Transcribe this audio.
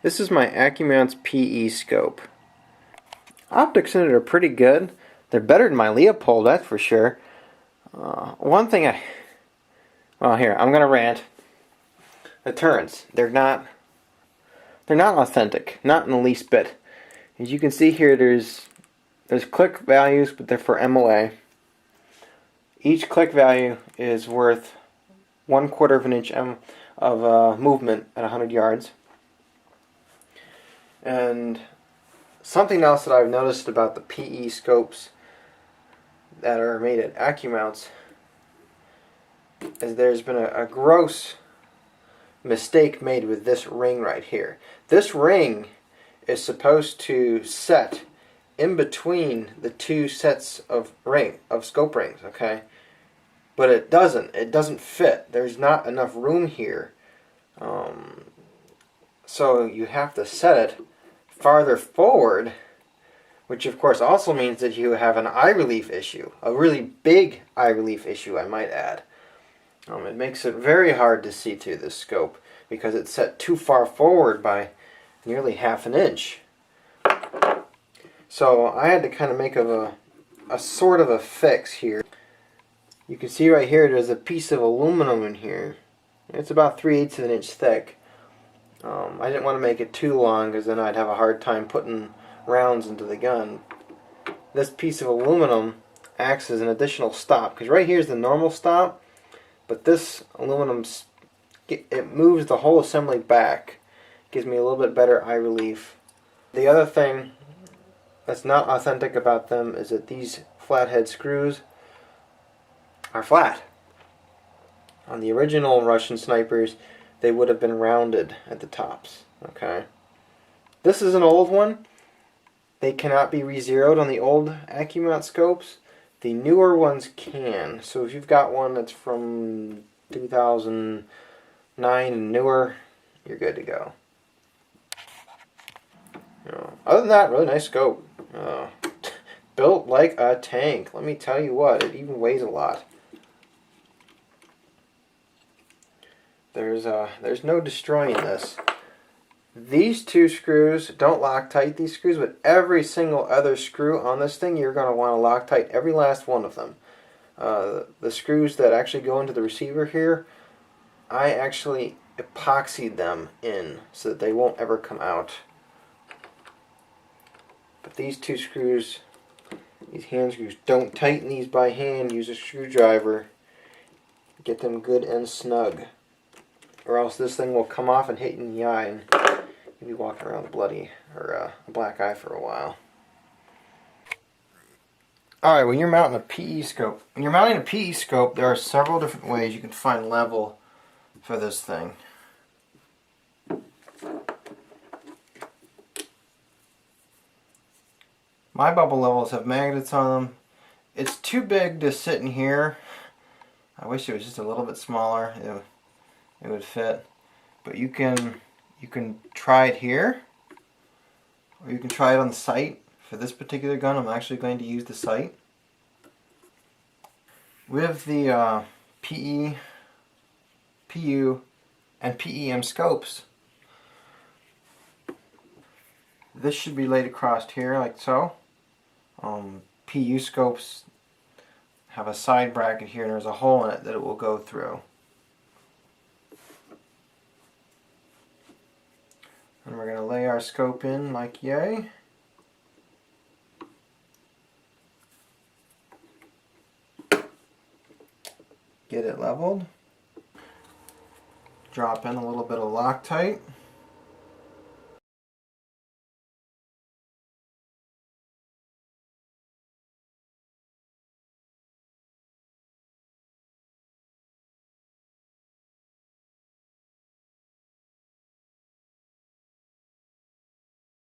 This is my AccuMount's PE scope. Optics in it are pretty good. They're better than my Leopold, that's for sure. One thing well, here, I'm gonna rant. The turrets, they're not authentic, not in the least bit. As you can see here, there's click values, but they're for MOA. Each click value is worth 1/4 of an inch of movement at 100 yards. And something else that I've noticed about the PE scopes that are made at AccuMounts is there's been a gross mistake made with this ring right here. This ring is supposed to set in between the two sets of scope rings, okay? But it doesn't fit. There's not enough room here. So you have to set it farther forward, which of course also means that you have an eye relief issue, a really big eye relief issue, I might add. It makes it very hard to see through this scope because it's set too far forward by nearly ½ an inch. So I had to kind of make a sort of a fix here. You can see right here there's a piece of aluminum in here. It's about 3/8 of an inch thick. I didn't want to make it too long because then I'd have a hard time putting rounds into the gun. This piece of aluminum acts as an additional stop because right here is the normal stop, but this aluminum, it moves the whole assembly back. Gives me a little bit better eye relief. The other thing that's not authentic about them is that these flathead screws are flat. On the original Russian snipers, they would have been rounded at the tops. Okay. This is an old one. They cannot be re-zeroed on the old AccuMount scopes. The newer ones can. So if you've got one that's from 2009 and newer, you're good to go. Other than that, really nice scope. Built like a tank. Let me tell you what, it even weighs a lot. There's no destroying this. These two screws don't Loctite these screws, but every single other screw on this thing you're going to want to Loctite every last one of them. The screws that actually go into the receiver here, I actually epoxied them in so that they won't ever come out. But these two screws, these hand screws, don't tighten these by hand. Use a screwdriver. Get them good and snug. Or else this thing will come off and hit you in the eye and you'll be walking around with bloody or a black eye for a while. Alright, when you're mounting a PE scope, there are several different ways you can find level for this thing. My bubble levels have magnets on them. It's too big to sit in here. I wish it was just a little bit smaller. It would fit. But you can try it here, or you can try it on the sight. For this particular gun, I'm actually going to use the sight. With the PE, PU, and PEM scopes, this should be laid across here like so. PU scopes have a side bracket here and there's a hole in it that it will go through. And we're going to lay our scope in like yay. Get it leveled. Drop in a little bit of Loctite.